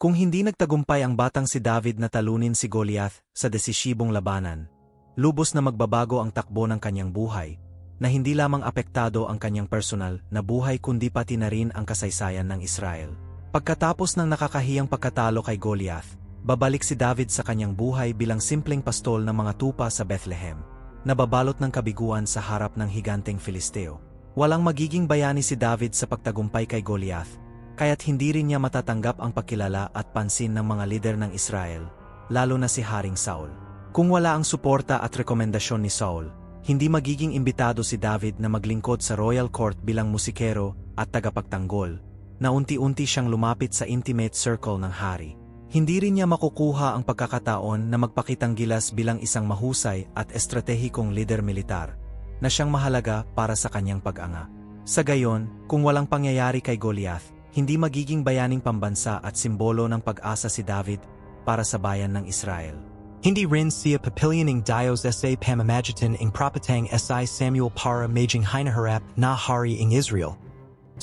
Kung hindi nagtagumpay ang batang si David na talunin si Goliath sa desisibong labanan, lubos na magbabago ang takbo ng kanyang buhay, na hindi lamang apektado ang kanyang personal na buhay kundi pati na rin ang kasaysayan ng Israel. Pagkatapos ng nakakahiyang pagkatalo kay Goliath, babalik si David sa kanyang buhay bilang simpleng pastol ng mga tupa sa Bethlehem, nababalot ng kabiguan sa harap ng higanteng Filisteo. Walang magiging bayani si David sa pagtagumpay kay Goliath, kaya't hindi rin niya matatanggap ang pagkilala at pansin ng mga lider ng Israel, lalo na si Haring Saul. Kung wala ang suporta at rekomendasyon ni Saul, hindi magiging imbitado si David na maglingkod sa royal court bilang musikero at tagapagtanggol, na unti-unti siyang lumapit sa intimate circle ng hari. Hindi rin niya makukuha ang pagkakataon na magpakitang gilas bilang isang mahusay at estratehikong lider militar, na siyang mahalaga para sa kanyang pag-anga. Sa gayon, kung walang pangyayari kay Goliath, hindi magiging bayaning pambansa at simbolo ng pag-asa si David para sa bayan ng Israel. Hindi rin siya papilyaning Dios sa pamamagitan ng propetang si Samuel para maging hinaharap na hari ng Israel.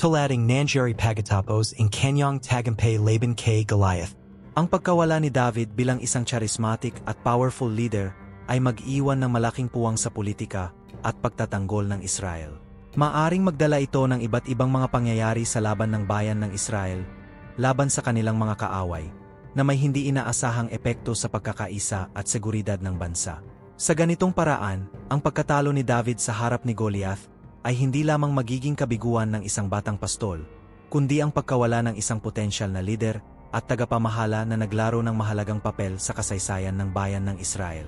Tulading nangyari pagkatapos ng kanyang tagumpay laban kay Goliath. Ang pagkawala ni David bilang isang charismatic at powerful leader ay mag-iwan ng malaking puwang sa politika at pagtatanggol ng Israel. Maaring magdala ito ng iba't ibang mga pangyayari sa laban ng bayan ng Israel, laban sa kanilang mga kaaway, na may hindi inaasahang epekto sa pagkakaisa at seguridad ng bansa. Sa ganitong paraan, ang pagkatalo ni David sa harap ni Goliath ay hindi lamang magiging kabiguan ng isang batang pastol, kundi ang pagkawala ng isang potensyal na lider at tagapamahala na naglaro ng mahalagang papel sa kasaysayan ng bayan ng Israel.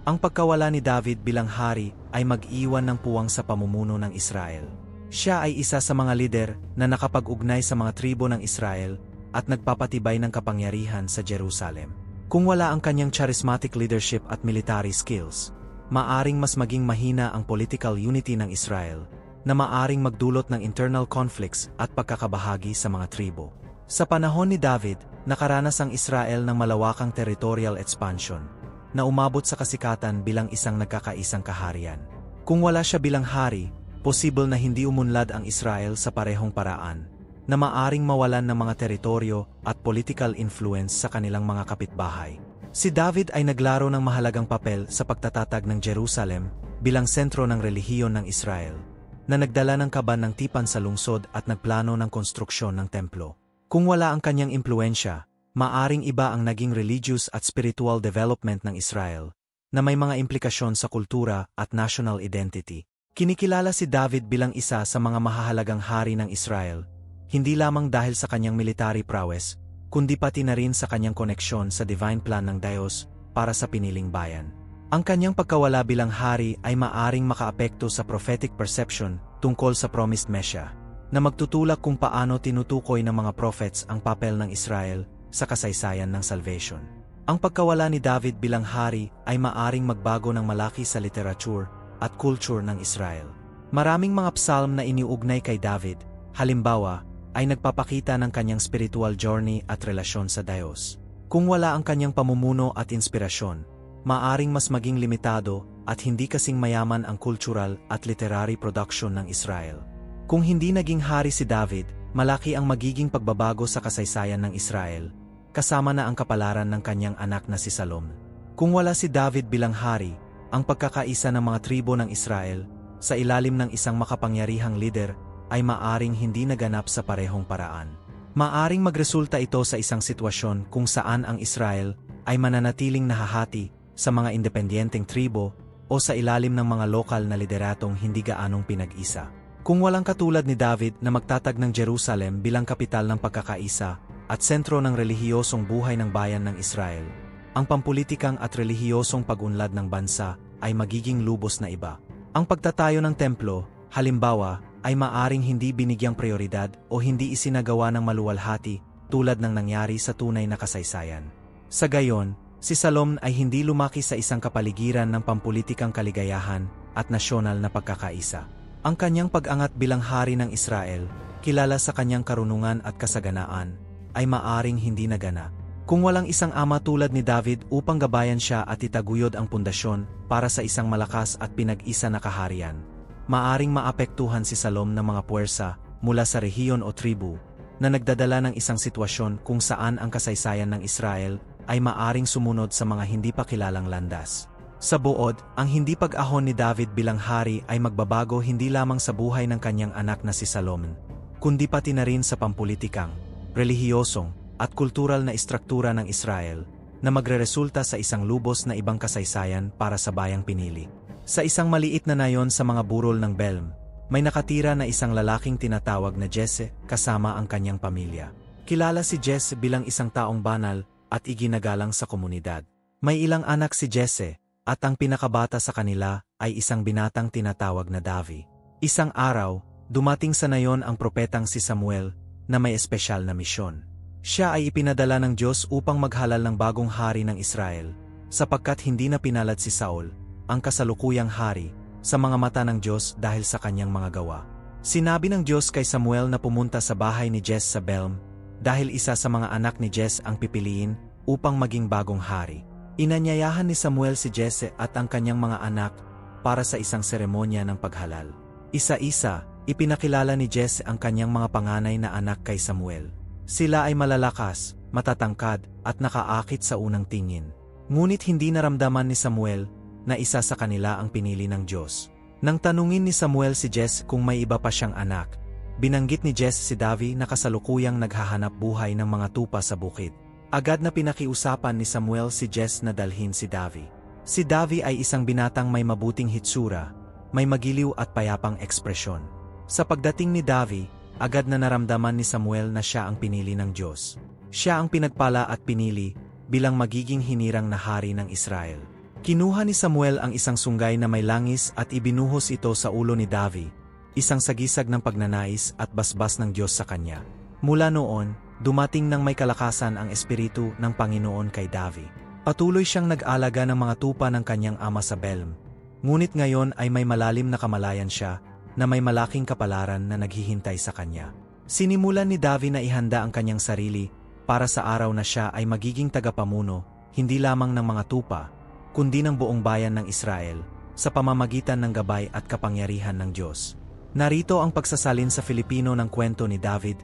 Ang pagkawala ni David bilang hari ay mag-iwan ng puwang sa pamumuno ng Israel. Siya ay isa sa mga lider na nakapag-ugnay sa mga tribo ng Israel at nagpapatibay ng kapangyarihan sa Jerusalem. Kung wala ang kanyang charismatic leadership at military skills, maaring mas maging mahina ang political unity ng Israel, na maaring magdulot ng internal conflicts at pagkakabahagi sa mga tribo. Sa panahon ni David, nakaranas ang Israel ng malawakang territorial expansion, na umabot sa kasikatan bilang isang nagkakaisang kaharian. Kung wala siya bilang hari, posible na hindi umunlad ang Israel sa parehong paraan, na maaring mawalan ng mga teritoryo at political influence sa kanilang mga kapitbahay. Si David ay naglaro ng mahalagang papel sa pagtatatag ng Jerusalem bilang sentro ng relihiyon ng Israel, na nagdala ng kaban ng tipan sa lungsod at nagplano ng konstruksyon ng templo. Kung wala ang kanyang impluensya, maaring iba ang naging religious at spiritual development ng Israel, na may mga implikasyon sa kultura at national identity. Kinikilala si David bilang isa sa mga mahahalagang hari ng Israel, hindi lamang dahil sa kanyang military prowess, kundi pati na rin sa kanyang koneksyon sa divine plan ng Diyos para sa piniling bayan. Ang kanyang pagkawala bilang hari ay maaring makaapekto sa prophetic perception tungkol sa promised Messiah, na magtutulak kung paano tinutukoy ng mga prophets ang papel ng Israel sa kasaysayan ng salvation. Ang pagkawala ni David bilang hari ay maaring magbago ng malaki sa literature at culture ng Israel. Maraming mga psalm na iniuugnay kay David, halimbawa, ay nagpapakita ng kanyang spiritual journey at relasyon sa Diyos. Kung wala ang kanyang pamumuno at inspirasyon, maaring mas maging limitado at hindi kasing mayaman ang cultural at literary production ng Israel. Kung hindi naging hari si David, malaki ang magiging pagbabago sa kasaysayan ng Israel, kasama na ang kapalaran ng kanyang anak na si Salom. Kung wala si David bilang hari, ang pagkakaisa ng mga tribo ng Israel, sa ilalim ng isang makapangyarihang lider, ay maaring hindi naganap sa parehong paraan. Maaring magresulta ito sa isang sitwasyon kung saan ang Israel ay mananatiling nahahati sa mga independyenteng tribo o sa ilalim ng mga lokal na lideratong hindi gaanong pinag-isa. Kung walang katulad ni David na magtatag ng Jerusalem bilang kapital ng pagkakaisa at sentro ng relihiyosong buhay ng bayan ng Israel, ang pampulitikang at relihiyosong pag-unlad ng bansa ay magiging lubos na iba. Ang pagtatayo ng templo, halimbawa, ay maaring hindi binigyang prioridad o hindi isinagawa ng maluwalhati tulad ng nangyari sa tunay na kasaysayan. Sa gayon, si Salom ay hindi lumaki sa isang kapaligiran ng pampulitikang kaligayahan at nasyonal na pagkakaisa. Ang kanyang pag-angat bilang hari ng Israel, kilala sa kanyang karunungan at kasaganaan, ay maaring hindi nagana. Kung walang isang ama tulad ni David upang gabayan siya at itaguyod ang pundasyon para sa isang malakas at pinag-isa na kaharian, maaring maapektuhan si Salom ng mga puwersa mula sa rehiyon o tribu, na nagdadala ng isang sitwasyon kung saan ang kasaysayan ng Israel ay maaring sumunod sa mga hindi pa kilalang landas. Sa buod, ang hindi pag-ahon ni David bilang hari ay magbabago hindi lamang sa buhay ng kanyang anak na si Solomon, kundi pati na rin sa pampulitikang, relihiyosong, at kultural na istruktura ng Israel, na magreresulta sa isang lubos na ibang kasaysayan para sa bayang pinili. Sa isang maliit na nayon sa mga burol ng Belm, may nakatira na isang lalaking tinatawag na Jesse kasama ang kanyang pamilya. Kilala si Jesse bilang isang taong banal at iginagalang sa komunidad. May ilang anak si Jesse, at ang pinakabata sa kanila ay isang binatang tinatawag na Davi. Isang araw, dumating sa nayon ang propetang si Samuel na may espesyal na misyon. Siya ay ipinadala ng Diyos upang maghalal ng bagong hari ng Israel, sapagkat hindi na pinalad si Saul, ang kasalukuyang hari, sa mga mata ng Diyos dahil sa kanyang mga gawa. Sinabi ng Diyos kay Samuel na pumunta sa bahay ni Jesse sa Belm, dahil isa sa mga anak ni Jesse ang pipiliin upang maging bagong hari. Inanyayahan ni Samuel si Jesse at ang kanyang mga anak para sa isang seremonya ng paghalal. Isa-isa, ipinakilala ni Jesse ang kanyang mga panganay na anak kay Samuel. Sila ay malalakas, matatangkad, at nakaakit sa unang tingin. Ngunit hindi naramdaman ni Samuel na isa sa kanila ang pinili ng Diyos. Nang tanungin ni Samuel si Jesse kung may iba pa siyang anak, binanggit ni Jesse si Davi na kasalukuyang naghahanap buhay ng mga tupa sa bukid. Agad na pinakiusapan ni Samuel si Jesse na dalhin si Davi. Si Davi ay isang binatang may mabuting hitsura, may magiliw at payapang ekspresyon. Sa pagdating ni Davi, agad na naramdaman ni Samuel na siya ang pinili ng Diyos. Siya ang pinagpala at pinili bilang magiging hinirang na hari ng Israel. Kinuha ni Samuel ang isang sunggay na may langis at ibinuhos ito sa ulo ni Davi, isang sagisag ng pagnanais at basbas ng Diyos sa kanya. Mula noon, dumating ng may kalakasan ang espiritu ng Panginoon kay Davi. Patuloy siyang nag-alaga ng mga tupa ng kanyang ama sa Belm. Ngunit ngayon ay may malalim na kamalayan siya, na may malaking kapalaran na naghihintay sa kanya. Sinimulan ni Davi na ihanda ang kanyang sarili para sa araw na siya ay magiging tagapamuno, hindi lamang ng mga tupa, kundi ng buong bayan ng Israel, sa pamamagitan ng gabay at kapangyarihan ng Diyos. Narito ang pagsasalin sa Filipino ng kwento ni David,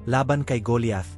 laban kay Goliath,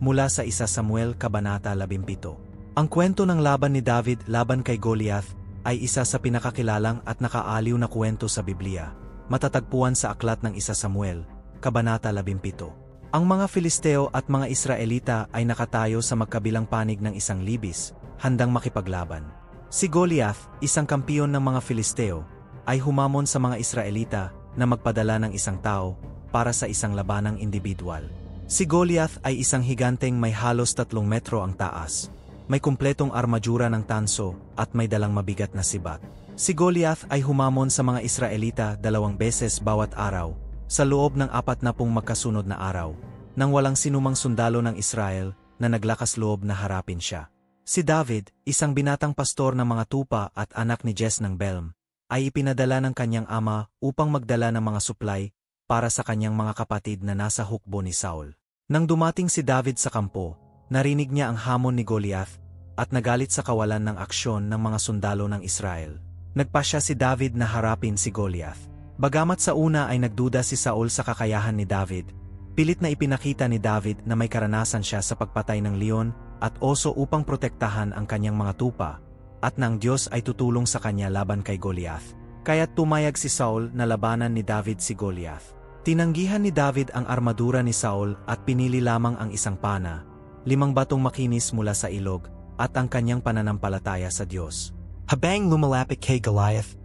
mula sa 1 Samuel Kabanata 17. Ang kwento ng laban ni David laban kay Goliath ay isa sa pinakakilalang at nakaaliw na kwento sa Biblia. Matatagpuan sa aklat ng 1 Samuel, Kabanata 17. Ang mga Filisteo at mga Israelita ay nakatayo sa magkabilang panig ng isang libis, handang makipaglaban. Si Goliath, isang kampiyon ng mga Filisteo, ay humamon sa mga Israelita na magpadala ng isang tao para sa isang labanang individual. Si Goliath ay isang higanteng may halos 3 metro ang taas, may kumpletong armadura ng tanso at may dalang mabigat na sibat. Si Goliath ay humamon sa mga Israelita 2 beses bawat araw, sa loob ng 40 magkasunod na araw, nang walang sinumang sundalo ng Israel na naglakas loob na harapin siya. Si David, isang binatang pastor ng mga tupa at anak ni Jesse ng Belm, ay ipinadala ng kanyang ama upang magdala ng mga suplay para sa kanyang mga kapatid na nasa hukbo ni Saul. Nang dumating si David sa kampo, narinig niya ang hamon ni Goliath at nagalit sa kawalan ng aksyon ng mga sundalo ng Israel. Nagpasya si David na harapin si Goliath. Bagamat sa una ay nagduda si Saul sa kakayahan ni David, pilit na ipinakita ni David na may karanasan siya sa pagpatay ng leon at oso upang protektahan ang kanyang mga tupa, at na ang Diyos ay tutulong sa kanya laban kay Goliath. Kaya't tumayag si Saul na labanan ni David si Goliath. Tinanggihan ni David ang armadura ni Saul at pinili lamang ang isang pana, 5 batong makinis mula sa ilog, at ang kanyang pananampalataya sa Diyos. Habang lumalapit kay Goliath,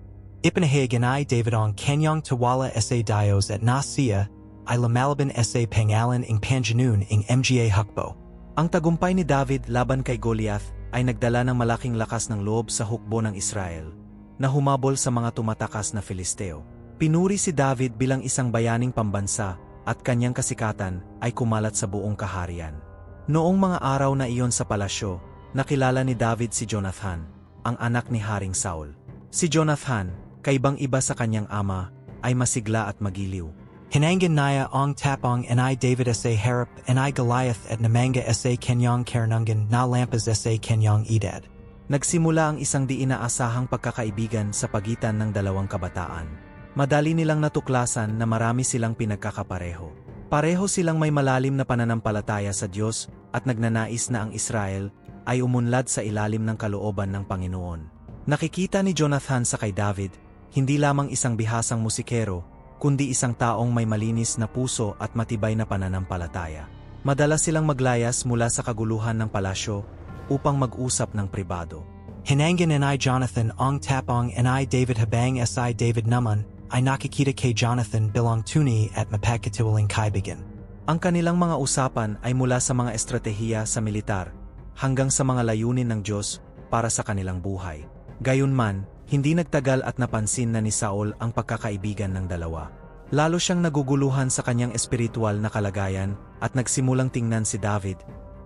ipinahiganay David ang kanyang tawala sa Diyos at nasiya ay lumalaban sa pangalan ng Panginoon ng mga hukbo. Ang tagumpay ni David laban kay Goliath ay nagdala ng malaking lakas ng loob sa hukbo ng Israel, na humabol sa mga tumatakas na Filisteo. Pinuri si David bilang isang bayaning pambansa at kanyang kasikatan ay kumalat sa buong kaharian. Noong mga araw na iyon sa palasyo, nakilala ni David si Jonathan, ang anak ni Haring Saul. Si Jonathan, kaibang-iba sa kanyang ama, ay masigla at magiliw. Hinangan niya ang tapang ni David sa harap ni Goliath at namanga sa kanyang karunungan na lampas sa kanyang edad. Nagsimula ang isang di inaasahang pagkakaibigan sa pagitan ng dalawang kabataan. Madali nilang natuklasan na marami silang pinagkakapareho. Pareho silang may malalim na pananampalataya sa Diyos at nagnanais na ang Israel ay umunlad sa ilalim ng kalooban ng Panginoon. Nakikita ni Jonathan sa kay David, hindi lamang isang bihasang musikero, kundi isang taong may malinis na puso at matibay na pananampalataya. Madalas silang maglayas mula sa kaguluhan ng palasyo upang mag-usap ng pribado. Hinangan and I Jonathan Ong Tapong and I David Habang si David naman, ay nakikita kay Jonathan bilang tunay at mapagkatiwalang kaibigan. Ang kanilang mga usapan ay mula sa mga estratehiya sa militar hanggang sa mga layunin ng Diyos para sa kanilang buhay. Gayunman, hindi nagtagal at napansin na ni Saul ang pagkakaibigan ng dalawa. Lalo siyang naguguluhan sa kanyang espiritual na kalagayan at nagsimulang tingnan si David,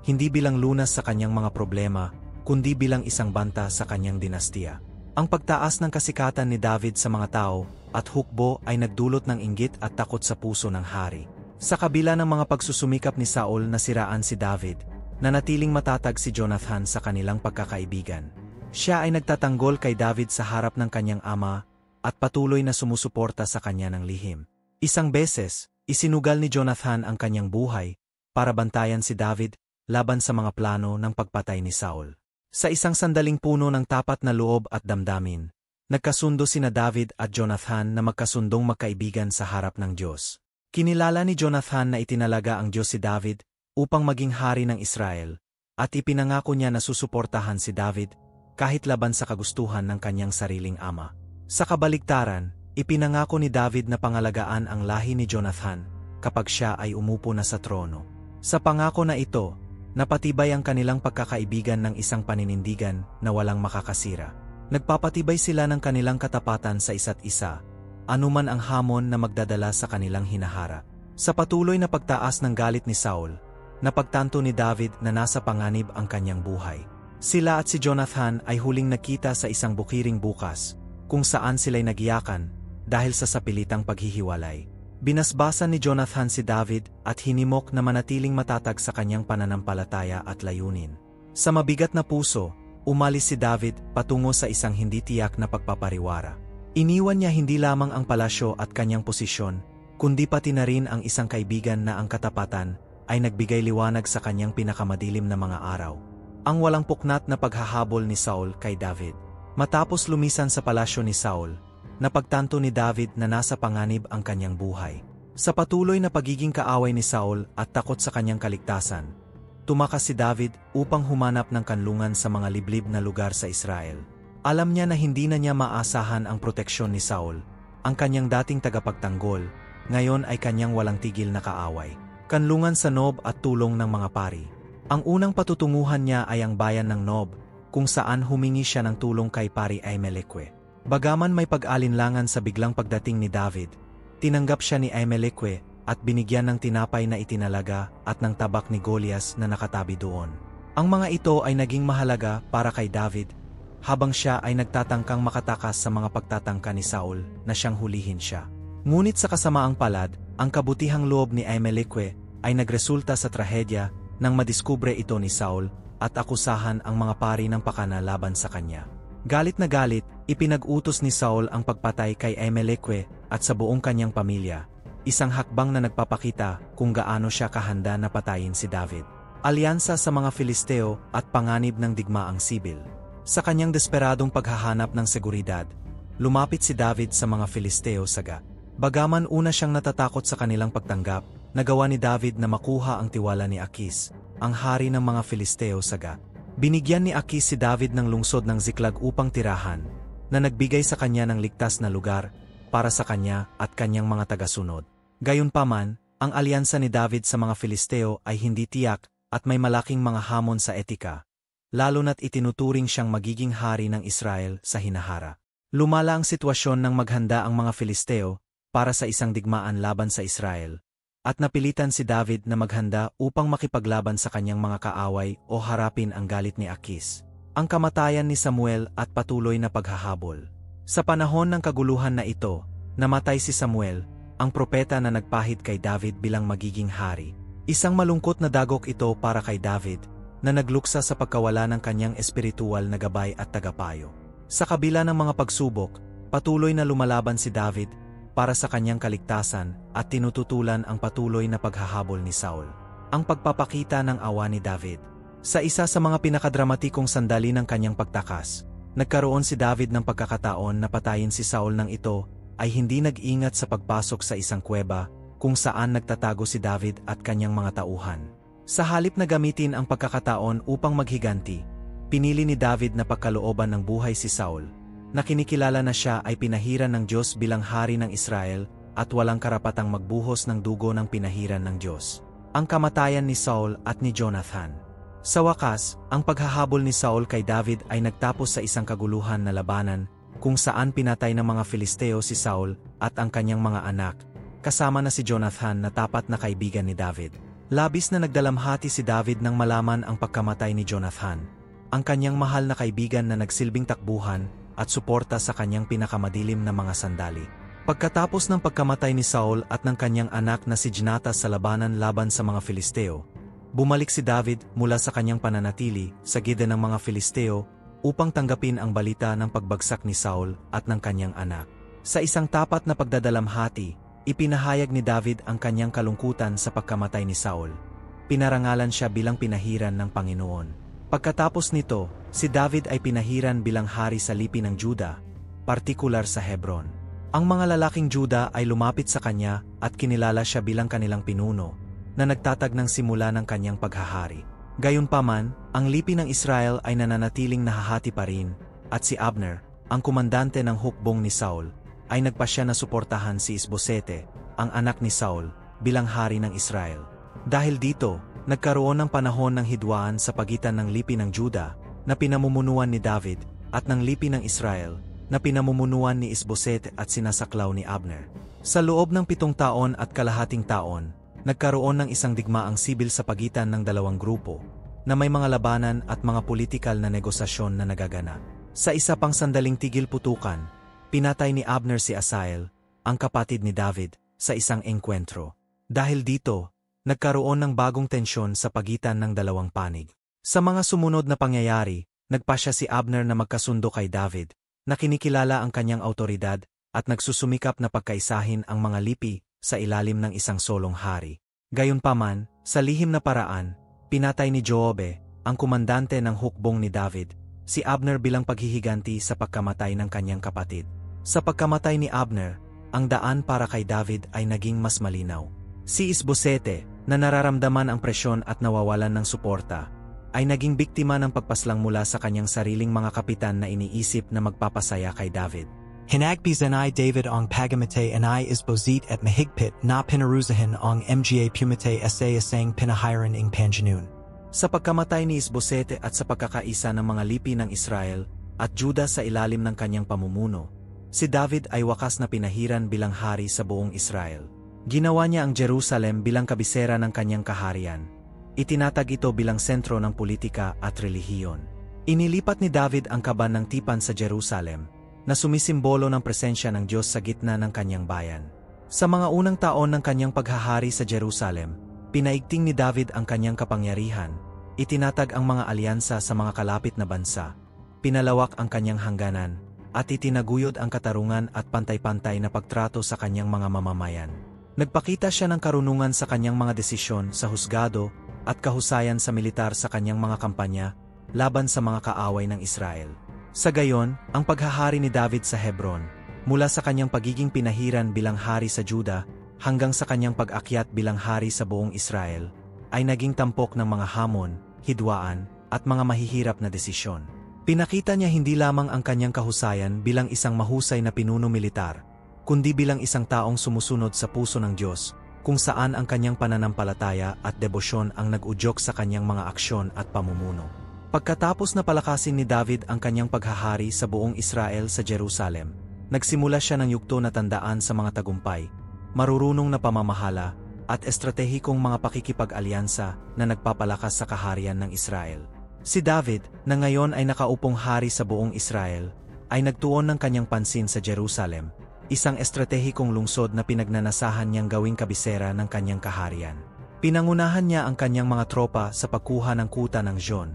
hindi bilang lunas sa kanyang mga problema, kundi bilang isang banta sa kanyang dinastiya. Ang pagtaas ng kasikatan ni David sa mga tao at hukbo ay nagdulot ng inggit at takot sa puso ng hari. Sa kabila ng mga pagsusumikap ni Saul na siraan si David, nanatiling matatag si Jonathan sa kanilang pagkakaibigan. Siya ay nagtatanggol kay David sa harap ng kanyang ama at patuloy na sumusuporta sa kanya ng lihim. Isang beses, isinugal ni Jonathan ang kanyang buhay para bantayan si David laban sa mga plano ng pagpatay ni Saul. Sa isang sandaling puno ng tapat na loob at damdamin, nagkasundo sina David at Jonathan na magkasundong magkaibigan sa harap ng Diyos. Kinilala ni Jonathan na itinalaga ang Diyos si David upang maging hari ng Israel, at ipinangako niya na susuportahan si David kahit laban sa kagustuhan ng kanyang sariling ama. Sa kabaligtaran, ipinangako ni David na pangalagaan ang lahi ni Jonathan kapag siya ay umupo na sa trono. Sa pangako na ito, napatibay ang kanilang pagkakaibigan ng isang paninindigan na walang makakasira. Nagpapatibay sila ng kanilang katapatan sa isa't isa, anuman ang hamon na magdadala sa kanilang hinaharap. Sa patuloy na pagtaas ng galit ni Saul, napagtanto ni David na nasa panganib ang kanyang buhay. Sila at si Jonathan ay huling nakita sa isang bukiring bukas, kung saan sila'y nagiyakan dahil sa sapilitang paghihiwalay. Binasbasan ni Jonathan si David at hinimok na manatiling matatag sa kanyang pananampalataya at layunin. Sa mabigat na puso, umalis si David patungo sa isang hindi tiyak na pagpapariwara. Iniwan niya hindi lamang ang palasyo at kanyang posisyon, kundi pati na rin ang isang kaibigan na ang katapatan ay nagbigay liwanag sa kanyang pinakamadilim na mga araw. Ang walang puknat na paghahabol ni Saul kay David. Matapos lumisan sa palasyo ni Saul, napagtanto ni David na nasa panganib ang kanyang buhay. Sa patuloy na pagiging kaaway ni Saul at takot sa kanyang kaligtasan, tumakas si David upang humanap ng kanlungan sa mga liblib na lugar sa Israel. Alam niya na hindi na niya maasahan ang proteksyon ni Saul, ang kanyang dating tagapagtanggol, ngayon ay kanyang walang tigil na kaaway. Kanlungan sa Nob at tulong ng mga pari. Ang unang patutunguhan niya ay ang bayan ng Nob, kung saan humingi siya ng tulong kay pari Ahimelech. Bagaman may pag-alinlangan sa biglang pagdating ni David, tinanggap siya ni Ahimelech at binigyan ng tinapay na itinalaga at ng tabak ni Golias na nakatabi doon. Ang mga ito ay naging mahalaga para kay David, habang siya ay nagtatangkang makatakas sa mga pagtatangka ni Saul na siyang hulihin siya. Ngunit sa kasamaang palad, ang kabutihang loob ni Ahimelech ay nagresulta sa trahedya nang madiskubre ito ni Saul at akusahan ang mga pari ng pakana laban sa kanya. Galit na galit, ipinag-utos ni Saul ang pagpatay kay Ahimelech at sa buong kanyang pamilya, isang hakbang na nagpapakita kung gaano siya kahanda na patayin si David. Alyansa sa mga Filisteo at panganib ng digmaang sibil. Sa kanyang desperadong paghahanap ng seguridad, lumapit si David sa mga Filisteo sa Gat. Bagaman una siyang natatakot sa kanilang pagtanggap, nagawa ni David na makuha ang tiwala ni Akis, ang hari ng mga Filisteo sa Gat. Binigyan ni Akis si David ng lungsod ng Ziklag upang tirahan, na nagbigay sa kanya ng ligtas na lugar para sa kanya at kanyang mga tagasunod. Gayunpaman, ang alyansa ni David sa mga Filisteo ay hindi tiyak at may malaking mga hamon sa etika, lalo na't itinuturing siyang magiging hari ng Israel sa hinahara. Lumala ang sitwasyon nang maghanda ang mga Filisteo para sa isang digmaan laban sa Israel, at napilitan si David na maghanda upang makipaglaban sa kanyang mga kaaway o harapin ang galit ni Akis. Ang kamatayan ni Samuel at patuloy na paghahabol. Sa panahon ng kaguluhan na ito, namatay si Samuel, ang propeta na nagpahid kay David bilang magiging hari. Isang malungkot na dagok ito para kay David, na nagluksa sa pagkawala ng kanyang espiritual na gabay at tagapayo. Sa kabila ng mga pagsubok, patuloy na lumalaban si David, para sa kanyang kaligtasan at tinututulan ang patuloy na paghahabol ni Saul. Ang pagpapakita ng awa ni David. Sa isa sa mga pinakadramatikong sandali ng kanyang pagtakas, nagkaroon si David ng pagkakataon na patayin si Saul nang ito ay hindi nag-ingat sa pagpasok sa isang kuweba kung saan nagtatago si David at kanyang mga tauhan. Sa halip na gamitin ang pagkakataon upang maghiganti, pinili ni David na pagkalooban ng buhay si Saul, na kinikilala na siya ay pinahiran ng Diyos bilang hari ng Israel at walang karapatang magbuhos ng dugo ng pinahiran ng Diyos. Ang kamatayan ni Saul at ni Jonathan. Sa wakas, ang paghahabol ni Saul kay David ay nagtapos sa isang kaguluhan na labanan kung saan pinatay ng mga Filisteo si Saul at ang kanyang mga anak, kasama na si Jonathan na tapat na kaibigan ni David. Labis na nagdalamhati si David nang malaman ang pagkamatay ni Jonathan, ang kanyang mahal na kaibigan na nagsilbing takbuhan at suporta sa kanyang pinakamadilim na mga sandali. Pagkatapos ng pagkamatay ni Saul at ng kanyang anak na si Jonathan sa labanan laban sa mga Filisteo, bumalik si David mula sa kanyang pananatili sa gida ng mga Filisteo upang tanggapin ang balita ng pagbagsak ni Saul at ng kanyang anak. Sa isang tapat na pagdadalamhati, ipinahayag ni David ang kanyang kalungkutan sa pagkamatay ni Saul. Pinarangalan siya bilang pinahiran ng Panginoon. Pagkatapos nito, si David ay pinahiran bilang hari sa lipi ng Juda, partikular sa Hebron. Ang mga lalaking Juda ay lumapit sa kanya at kinilala siya bilang kanilang pinuno, na nagtatag ng simula ng kanyang paghahari. Gayunpaman, ang lipi ng Israel ay nananatiling nahahati pa rin, at si Abner, ang komandante ng hukbong ni Saul, ay nagpasya na suportahan si Isbosete, ang anak ni Saul, bilang hari ng Israel. Dahil dito, nagkaroon ng panahon ng hidwaan sa pagitan ng lipi ng Juda, na pinamumunuan ni David, at ng lipi ng Israel, na pinamumunuan ni Isbosete at sinasaklaw ni Abner. Sa loob ng 7 taon at kalahating taon, nagkaroon ng isang digmaang sibil sa pagitan ng dalawang grupo, na may mga labanan at mga politikal na negosasyon na nagaganap. Sa isa pang sandaling tigil putukan, pinatay ni Abner si Asael, ang kapatid ni David, sa isang engkwentro. Dahil dito, nagkaroon ng bagong tensyon sa pagitan ng dalawang panig. Sa mga sumunod na pangyayari, nagpasya si Abner na magkasundo kay David, na kinikilala ang kanyang autoridad at nagsusumikap na pagkaisahin ang mga lipi sa ilalim ng isang solong hari. Gayunpaman, sa lihim na paraan, pinatay ni Joabe, ang komandante ng hukbong ni David, si Abner bilang paghihiganti sa pagkamatay ng kanyang kapatid. Sa pagkamatay ni Abner, ang daan para kay David ay naging mas malinaw. Si Isbosete, na nararamdaman ang presyon at nawawalan ng suporta, ay naging biktima ng pagpaslang mula sa kanyang sariling mga kapitan na iniisip na magpapasaya kay David. Hinagbis ni David ang pagamate ni Isboset at mahigpit na pinarusahan ang mga pumate sa isang pinahiran ing Panjanun. Sa pagkamatay ni Isbosete at sa pagkakaisa ng mga lipi ng Israel at Juda sa ilalim ng kanyang pamumuno, si David ay wakas na pinahiran bilang hari sa buong Israel. Ginawa niya ang Jerusalem bilang kabisera ng kanyang kaharian. Itinatag ito bilang sentro ng politika at relihiyon. Inilipat ni David ang kaban ng tipan sa Jerusalem, na sumisimbolo ng presensya ng Diyos sa gitna ng kanyang bayan. Sa mga unang taon ng kanyang paghahari sa Jerusalem, pinaigting ni David ang kanyang kapangyarihan, itinatag ang mga alyansa sa mga kalapit na bansa, pinalawak ang kanyang hangganan, at itinaguyod ang katarungan at pantay-pantay na pagtrato sa kanyang mga mamamayan. Nagpakita siya ng karunungan sa kanyang mga desisyon sa husgado at kahusayan sa militar sa kanyang mga kampanya laban sa mga kaaway ng Israel. Sa gayon, ang paghahari ni David sa Hebron, mula sa kanyang pagiging pinahiran bilang hari sa Juda hanggang sa kanyang pag-akyat bilang hari sa buong Israel, ay naging tampok ng mga hamon, hidwaan, at mga mahihirap na desisyon. Pinakita niya hindi lamang ang kanyang kahusayan bilang isang mahusay na pinuno militar, kundi bilang isang taong sumusunod sa puso ng Diyos, kung saan ang kanyang pananampalataya at debosyon ang nag-udyok sa kanyang mga aksyon at pamumuno. Pagkatapos na palakasin ni David ang kanyang paghahari sa buong Israel sa Jerusalem, nagsimula siya ng yugto na tandaan sa mga tagumpay, marurunong na pamamahala, at estratehikong mga pakikipag-alyansa na nagpapalakas sa kaharian ng Israel. Si David, na ngayon ay nakaupong hari sa buong Israel, ay nagtuon ng kanyang pansin sa Jerusalem, isang estratehikong lungsod na pinagnanasahan niyang gawing kabisera ng kanyang kaharian. Pinangunahan niya ang kanyang mga tropa sa pagkuha ng kuta ng Zion,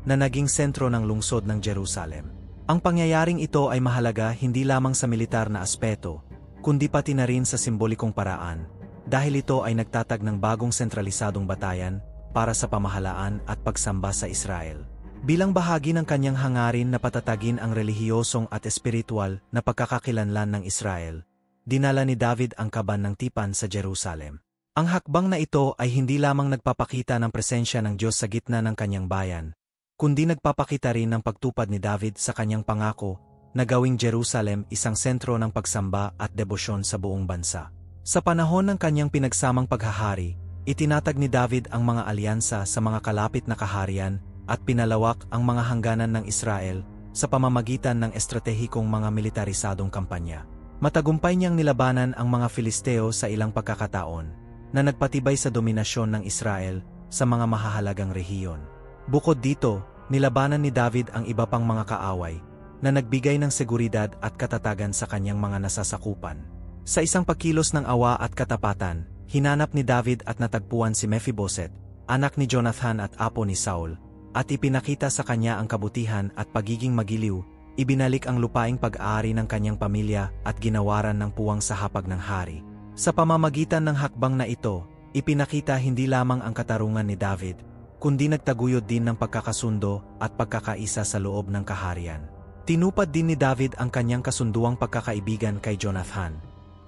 na naging sentro ng lungsod ng Jerusalem. Ang pangyayaring ito ay mahalaga hindi lamang sa militar na aspeto, kundi pati na rin sa simbolikong paraan, dahil ito ay nagtatag ng bagong sentralisadong batayan para sa pamahalaan at pagsamba sa Israel. Bilang bahagi ng kanyang hangarin na patatagin ang relihiyosong at espiritual na pagkakakilanlan ng Israel, dinala ni David ang kaban ng tipan sa Jerusalem. Ang hakbang na ito ay hindi lamang nagpapakita ng presensya ng Diyos sa gitna ng kanyang bayan, kundi nagpapakita rin ng pagtupad ni David sa kanyang pangako na gawing Jerusalem isang sentro ng pagsamba at debosyon sa buong bansa. Sa panahon ng kanyang pinagsamang paghahari, itinatag ni David ang mga alyansa sa mga kalapit na kaharian at pinalawak ang mga hangganan ng Israel sa pamamagitan ng estratehikong mga militarisadong kampanya. Matagumpay niyang nilabanan ang mga Filisteo sa ilang pagkakataon na nagpatibay sa dominasyon ng Israel sa mga mahahalagang rehiyon. Bukod dito, nilabanan ni David ang iba pang mga kaaway na nagbigay ng seguridad at katatagan sa kanyang mga nasasakupan. Sa isang pagkilos ng awa at katapatan, hinanap ni David at natagpuan si Mephiboset, anak ni Jonathan at apo ni Saul, at ipinakita sa kanya ang kabutihan at pagiging magiliw, ibinalik ang lupaing pag-aari ng kanyang pamilya at ginawaran ng puwang sa hapag ng hari. Sa pamamagitan ng hakbang na ito, ipinakita hindi lamang ang katarungan ni David, kundi nagtaguyod din ng pagkakasundo at pagkakaisa sa loob ng kaharian. Tinupad din ni David ang kanyang kasunduang pagkakaibigan kay Jonathan,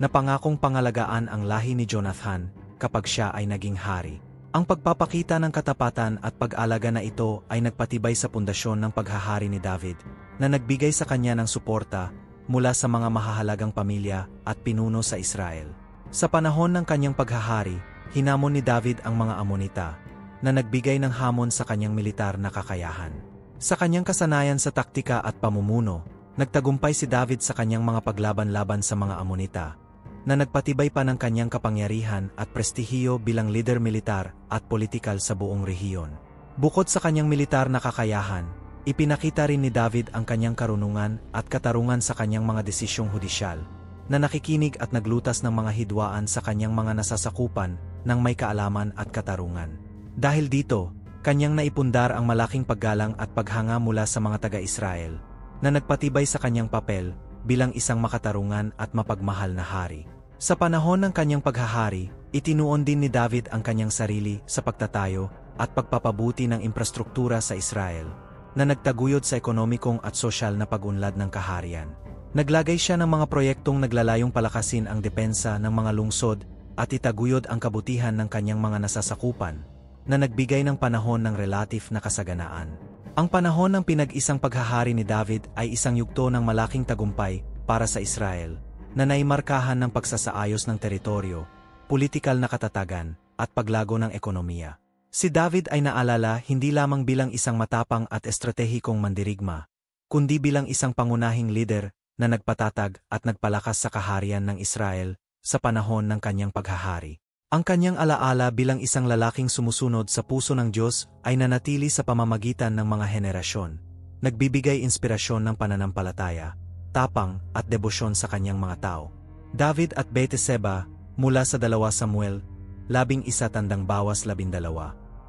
na pangakong pangalagaan ang lahi ni Jonathan kapag siya ay naging hari. Ang pagpapakita ng katapatan at pag-alaga na ito ay nagpatibay sa pundasyon ng paghahari ni David, na nagbigay sa kanya ng suporta mula sa mga mahahalagang pamilya at pinuno sa Israel. Sa panahon ng kanyang paghahari, hinamon ni David ang mga Amonita, na nagbigay ng hamon sa kanyang militar na kakayahan. Sa kanyang kasanayan sa taktika at pamumuno, nagtagumpay si David sa kanyang mga paglaban-laban sa mga Amonita, na nagpatibay pa ng kanyang kapangyarihan at prestihiyo bilang lider militar at politikal sa buong rehiyon. Bukod sa kanyang militar na kakayahan, ipinakita rin ni David ang kanyang karunungan at katarungan sa kanyang mga desisyong hudisyal, na nakikinig at naglutas ng mga hidwaan sa kanyang mga nasasakupan ng may kaalaman at katarungan. Dahil dito, kanyang naipundar ang malaking paggalang at paghanga mula sa mga taga-Israel, na nagpatibay sa kanyang papel bilang isang makatarungan at mapagmahal na hari. Sa panahon ng kanyang paghahari, itinuon din ni David ang kanyang sarili sa pagtatayo at pagpapabuti ng infrastruktura sa Israel, na nagtaguyod sa ekonomikong at sosyal na pag-unlad ng kaharian. Naglagay siya ng mga proyektong naglalayong palakasin ang depensa ng mga lungsod at itaguyod ang kabutihan ng kanyang mga nasasakupan, na nagbigay ng panahon ng relative na kasaganaan. Ang panahon ng pinag-isang paghahari ni David ay isang yugto ng malaking tagumpay para sa Israel, na naimarkahan ng pagsasaayos ng teritoryo, politikal na katatagan, at paglago ng ekonomiya. Si David ay naalala hindi lamang bilang isang matapang at estratehikong mandirigma, kundi bilang isang pangunahing lider na nagpatatag at nagpalakas sa kaharian ng Israel sa panahon ng kanyang paghahari. Ang kanyang alaala bilang isang lalaking sumusunod sa puso ng Diyos ay nanatili sa pamamagitan ng mga henerasyon, nagbibigay inspirasyon ng pananampalataya, tapang at debosyon sa kanyang mga tao. David at Bathsheba, mula sa 2 Samuel 11:12.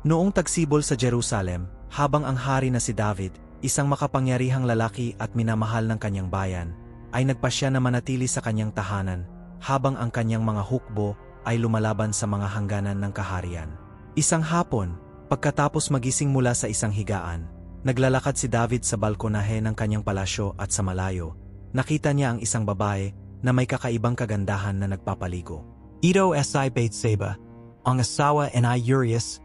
Noong tagsibol sa Jerusalem, habang ang hari na si David, isang makapangyarihang lalaki at minamahal ng kanyang bayan, ay nagpasya na manatili sa kanyang tahanan, habang ang kanyang mga hukbo ay lumalaban sa mga hangganan ng kaharian. Isang hapon, pagkatapos magising mula sa isang higaan, naglalakad si David sa balkonahe ng kanyang palasyo at sa malayo, nakita niya ang isang babae na may kakaibang kagandahan na nagpapaligo. Ito si Bathsheba, ang asawa ni Urias,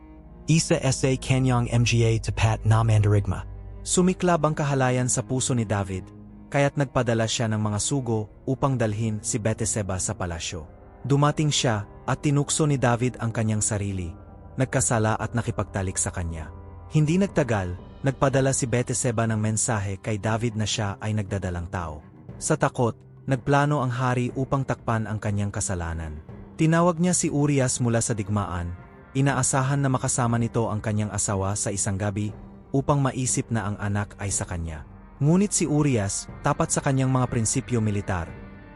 isa sa kanyang mga tapat na mandirigma. Sumiklab ang kahalayan sa puso ni David, kaya't nagpadala siya ng mga sugo upang dalhin si Bathsheba sa palasyo. Dumating siya at tinukso ni David ang kanyang sarili, nagkasala at nakipagtalik sa kanya. Hindi nagtagal, nagpadala si Bathsheba ng mensahe kay David na siya ay nagdadalang tao. Sa takot, nagplano ang hari upang takpan ang kanyang kasalanan. Tinawag niya si Urias mula sa digmaan, inaasahan na makasama nito ang kanyang asawa sa isang gabi upang maisip na ang anak ay sa kanya. Ngunit si Urias, tapat sa kanyang mga prinsipyo militar,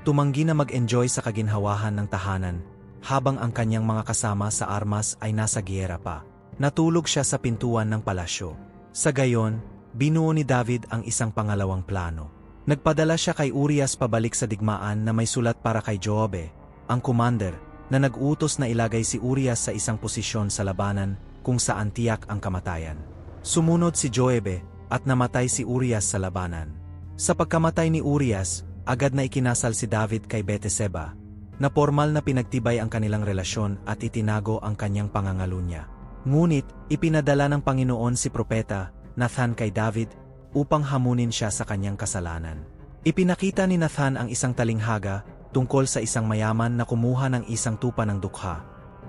tumanggi na mag-enjoy sa kaginhawahan ng tahanan, habang ang kanyang mga kasama sa armas ay nasa giyera pa. Natulog siya sa pintuan ng palasyo. Sa gayon, binuo ni David ang isang pangalawang plano. Nagpadala siya kay Urias pabalik sa digmaan na may sulat para kay Joabe, ang commander, na nag-utos na ilagay si Urias sa isang posisyon sa labanan kung saan tiyak ang kamatayan. Sumunod si Joabe at namatay si Urias sa labanan. Sa pagkamatay ni Urias, agad na ikinasal si David kay Bathsheba, na formal na pinagtibay ang kanilang relasyon at itinago ang kanyang pangangalunya. Ngunit, ipinadala ng Panginoon si Propeta Nathan kay David upang hamunin siya sa kanyang kasalanan. Ipinakita ni Nathan ang isang talinghaga tungkol sa isang mayaman na kumuha ng isang tupa ng dukha,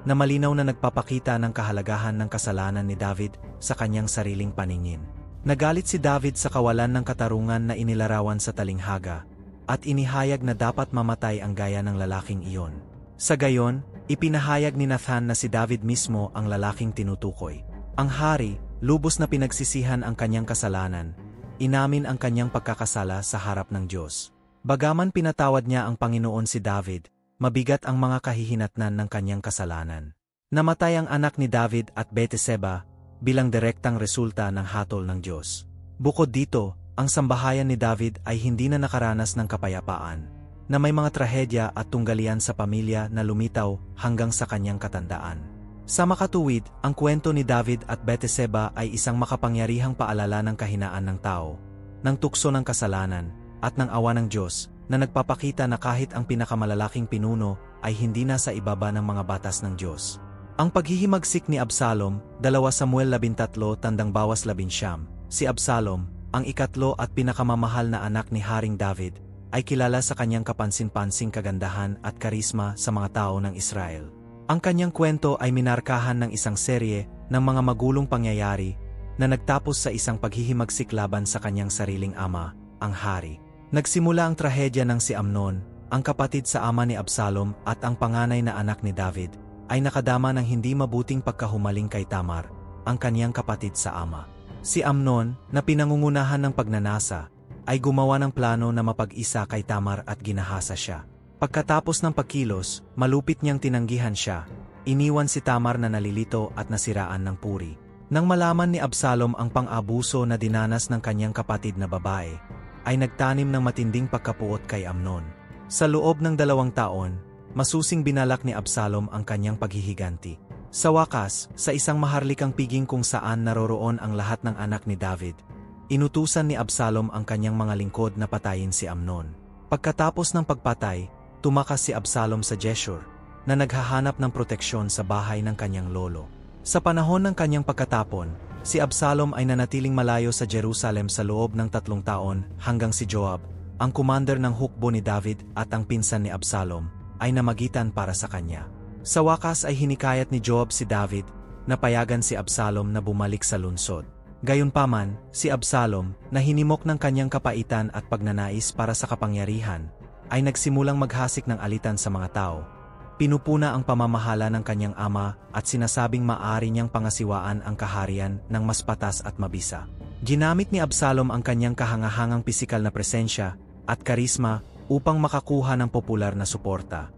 na malinaw na nagpapakita ng kahalagahan ng kasalanan ni David sa kanyang sariling paningin. Nagalit si David sa kawalan ng katarungan na inilarawan sa talinghaga, at inihayag na dapat mamatay ang gaya ng lalaking iyon. Sa gayon, ipinahayag ni Nathan na si David mismo ang lalaking tinutukoy. Ang hari, lubos na pinagsisihan ang kanyang kasalanan, inamin ang kanyang pagkakasala sa harap ng Diyos. Bagaman pinatawad niya ang Panginoon si David, mabigat ang mga kahihinatnan ng kanyang kasalanan. Namatay ang anak ni David at Bathsheba bilang direktang resulta ng hatol ng Diyos. Bukod dito, ang sambahayan ni David ay hindi na nakaranas ng kapayapaan, na may mga trahedya at tunggalian sa pamilya na lumitaw hanggang sa kanyang katandaan. Sa makatuwid, ang kwento ni David at Bathsheba ay isang makapangyarihang paalala ng kahinaan ng tao, ng tukso ng kasalanan, at ng awa ng Diyos, na nagpapakita na kahit ang pinakamalalaking pinuno ay hindi nasa ibaba ng mga batas ng Diyos. Ang paghihimagsik ni Absalom, 2 Samuel 13:19, si Absalom, ang ikatlo at pinakamamahal na anak ni Haring David, ay kilala sa kanyang kapansin-pansing kagandahan at karisma sa mga tao ng Israel. Ang kanyang kwento ay minarkahan ng isang serye ng mga magulong pangyayari na nagtapos sa isang paghihimagsik laban sa kanyang sariling ama, ang hari. Nagsimula ang trahedya ng si Amnon, ang kapatid sa ama ni Absalom at ang panganay na anak ni David, ay nakadama ng hindi mabuting pagkahumaling kay Tamar, ang kanyang kapatid sa ama. Si Amnon, na pinangungunahan ng pagnanasa, ay gumawa ng plano na mapag-isa kay Tamar at ginahasa siya. Pagkatapos ng pagkilos, malupit niyang tinanggihan siya, iniwan si Tamar na nalilito at nasiraan ng puri. Nang malaman ni Absalom ang pang-abuso na dinanas ng kanyang kapatid na babae, ay nagtanim ng matinding pagkapuot kay Amnon. Sa loob ng 2 taon, masusing binalak ni Absalom ang kanyang paghihiganti. Sa wakas, sa isang maharlikang piging kung saan naroroon ang lahat ng anak ni David, inutusan ni Absalom ang kanyang mga lingkod na patayin si Amnon. Pagkatapos ng pagpatay, tumakas si Absalom sa Geshur, na naghahanap ng proteksyon sa bahay ng kanyang lolo. Sa panahon ng kanyang pagkatapon, si Absalom ay nanatiling malayo sa Jerusalem sa loob ng 3 taon hanggang si Joab, ang commander ng hukbo ni David at ang pinsan ni Absalom, ay namagitan para sa kanya. Sa wakas ay hinikayat ni Joab si David na payagan si Absalom na bumalik sa lungsod. Gayunpaman, si Absalom, na hinimok ng kanyang kapaitan at pagnanais para sa kapangyarihan, ay nagsimulang maghasik ng alitan sa mga tao. Pinupuna ang pamamahala ng kanyang ama at sinasabing maaari niyang pangasiwaan ang kaharian ng mas patas at mabisa. Ginamit ni Absalom ang kanyang kahangahangang pisikal na presensya at karisma upang makakuha ng popular na suporta,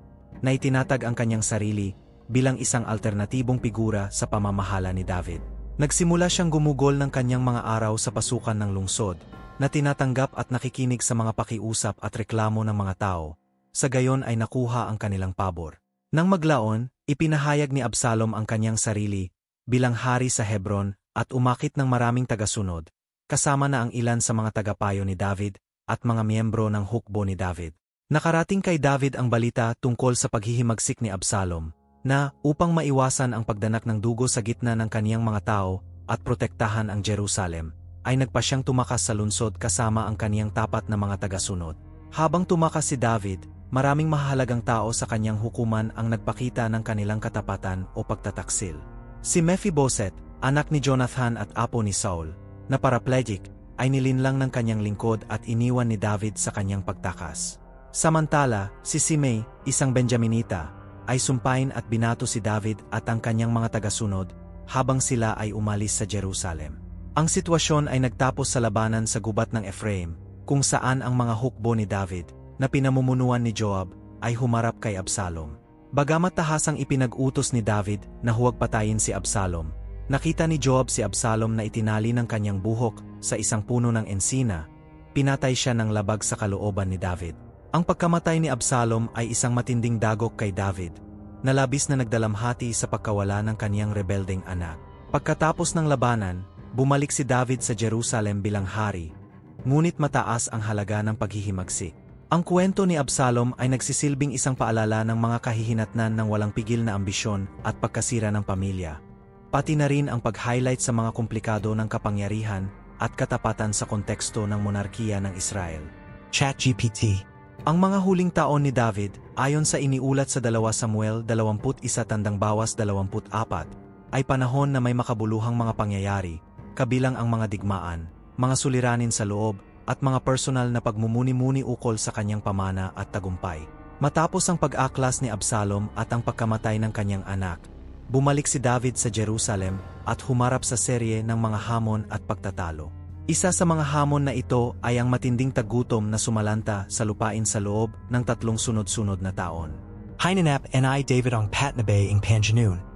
na itinatag ang kanyang sarili bilang isang alternatibong figura sa pamamahala ni David. Nagsimula siyang gumugol ng kanyang mga araw sa pasukan ng lungsod, na tinatanggap at nakikinig sa mga pakiusap at reklamo ng mga tao, sa gayon ay nakuha ang kanilang pabor. Nang maglaon, ipinahayag ni Absalom ang kanyang sarili bilang hari sa Hebron at umakit ng maraming tagasunod, kasama na ang ilan sa mga tagapayo ni David at mga miyembro ng hukbo ni David. Nakarating kay David ang balita tungkol sa paghihimagsik ni Absalom, na upang maiwasan ang pagdanak ng dugo sa gitna ng kaniyang mga tao at protektahan ang Jerusalem, ay nagpa siyang tumakas sa lungsod kasama ang kaniyang tapat na mga tagasunod. Habang tumakas si David, maraming mahalagang tao sa kanyang hukuman ang nagpakita ng kanilang katapatan o pagtataksil. Si Mephibosheth, anak ni Jonathan at apo ni Saul, na paraplegic, ay nilinlang ng kanyang lingkod at iniwan ni David sa kanyang pagtakas. Samantala, si Simei, isang Benjaminita, ay sumpain at binato si David at ang kanyang mga tagasunod habang sila ay umalis sa Jerusalem. Ang sitwasyon ay nagtapos sa labanan sa gubat ng Ephraim, kung saan ang mga hukbo ni David, na pinamumunuan ni Joab, ay humarap kay Absalom. Bagamat tahasang ipinag-utos ni David na huwag patayin si Absalom, nakita ni Joab si Absalom na itinali ng kanyang buhok sa isang puno ng ensina, pinatay siya ng labag sa kalooban ni David. Ang pagkamatay ni Absalom ay isang matinding dagok kay David, na labis na nagdalamhati sa pagkawala ng kaniyang rebeldeng anak. Pagkatapos ng labanan, bumalik si David sa Jerusalem bilang hari, ngunit mataas ang halaga ng paghihimagsik. Ang kwento ni Absalom ay nagsisilbing isang paalala ng mga kahihinatnan ng walang pigil na ambisyon at pagkasira ng pamilya. Pati na rin ang pag-highlight sa mga komplikado ng kapangyarihan at katapatan sa konteksto ng monarkiya ng Israel. ChatGPT. Ang mga huling taon ni David, ayon sa iniulat sa 2 Samuel 21:24, ay panahon na may makabuluhang mga pangyayari, kabilang ang mga digmaan, mga suliranin sa loob, at mga personal na pagmumuni-muni ukol sa kanyang pamana at tagumpay. Matapos ang pag-aklas ni Absalom at ang pagkamatay ng kanyang anak, bumalik si David sa Jerusalem at humarap sa serye ng mga hamon at pagtatalo. Isa sa mga hamon na ito ay ang matinding tagutom na sumalanta sa lupain sa loob ng 3 sunod-sunod na taon. Hinanap ni David ang Patnabe ing Panjanoon.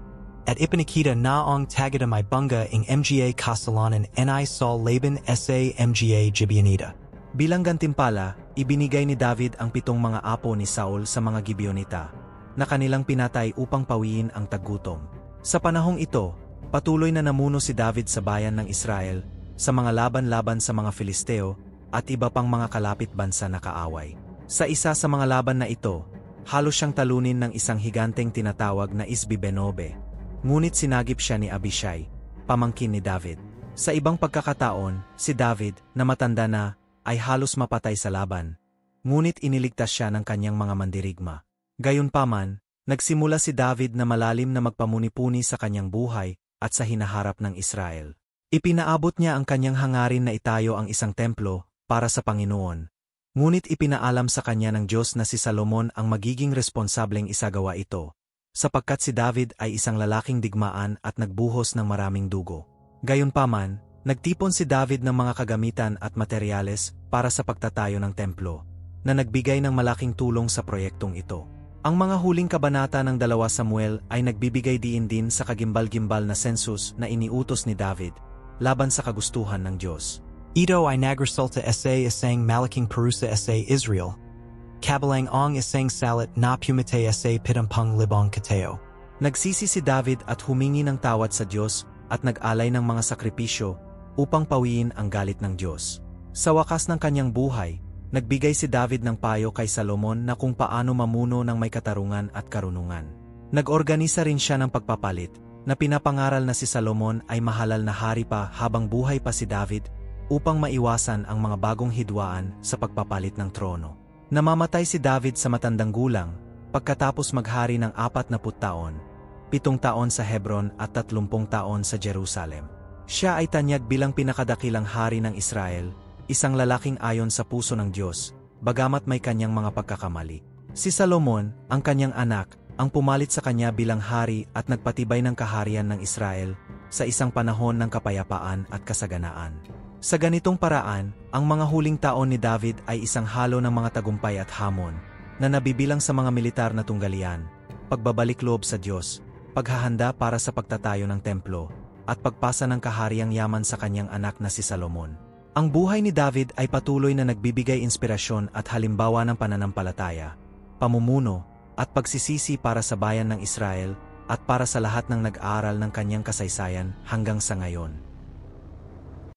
At Ipanikita na ang Tagada may bunga ing mga Kasalanan ni Saul Laban sa mga Gibeonita. Bilang gantimpala, ibinigay ni David ang 7 mga apo ni Saul sa mga Gibeonita, na kanilang pinatay upang pawiin ang tagutom. Sa panahong ito, patuloy na namuno si David sa bayan ng Israel, sa mga laban-laban sa mga Filisteo, at iba pang mga kalapit bansa na kaaway. Sa isa sa mga laban na ito, halos siyang talunin ng isang higanteng tinatawag na Isbi-Benobe. Ngunit sinagip siya ni Abishai, pamangkin ni David. Sa ibang pagkakataon, si David, na matanda na, ay halos mapatay sa laban. Ngunit iniligtas siya ng kanyang mga mandirigma. Gayunpaman, nagsimula si David na malalim na magpamuni-puni sa kanyang buhay at sa hinaharap ng Israel. Ipinaabot niya ang kanyang hangarin na itayo ang isang templo para sa Panginoon. Ngunit ipinaalam sa kanya ng Diyos na si Salomon ang magiging responsableng isagawa ito, sapagkat si David ay isang lalaking digmaan at nagbuhos ng maraming dugo. Gayunpaman, nagtipon si David ng mga kagamitan at materyales para sa pagtatayo ng templo, na nagbigay ng malaking tulong sa proyektong ito. Ang mga huling kabanata ng 2 Samuel ay nagbibigay diin din sa kagimbal-gimbal na sensus na iniutos ni David, laban sa kagustuhan ng Diyos. Ito ay nagresulta sa isang malaking parusa sa Israel. Kabilang ang isang salat na pumite sa 7 libong katao. Nagsisi si David at humingi ng tawad sa Diyos at nag-alay ng mga sakripisyo upang pawiin ang galit ng Diyos. Sa wakas ng kanyang buhay, nagbigay si David ng payo kay Salomon na kung paano mamuno ng may katarungan at karunungan. Nag-organisa rin siya ng pagpapalit, na pinapangaral na si Salomon ay mahalal na hari pa habang buhay pa si David upang maiwasan ang mga bagong hidwaan sa pagpapalit ng trono. Namamatay si David sa matandang gulang, pagkatapos maghari ng 40 taon, 7 taon sa Hebron at 30 taon sa Jerusalem. Siya ay tanyag bilang pinakadakilang hari ng Israel, isang lalaking ayon sa puso ng Diyos, bagamat may kanyang mga pagkakamali. Si Salomon, ang kanyang anak, ang pumalit sa kanya bilang hari at nagpatibay ng kaharian ng Israel sa isang panahon ng kapayapaan at kasaganaan. Sa ganitong paraan, ang mga huling taon ni David ay isang halo ng mga tagumpay at hamon, na nabibilang sa mga militar na tunggalian, pagbabalik loob sa Diyos, paghahanda para sa pagtatayo ng templo, at pagpasa ng kahariang yaman sa kanyang anak na si Salomon. Ang buhay ni David ay patuloy na nagbibigay inspirasyon at halimbawa ng pananampalataya, pamumuno, at pagsisisi para sa bayan ng Israel at para sa lahat ng nag-aaral ng kanyang kasaysayan hanggang sa ngayon.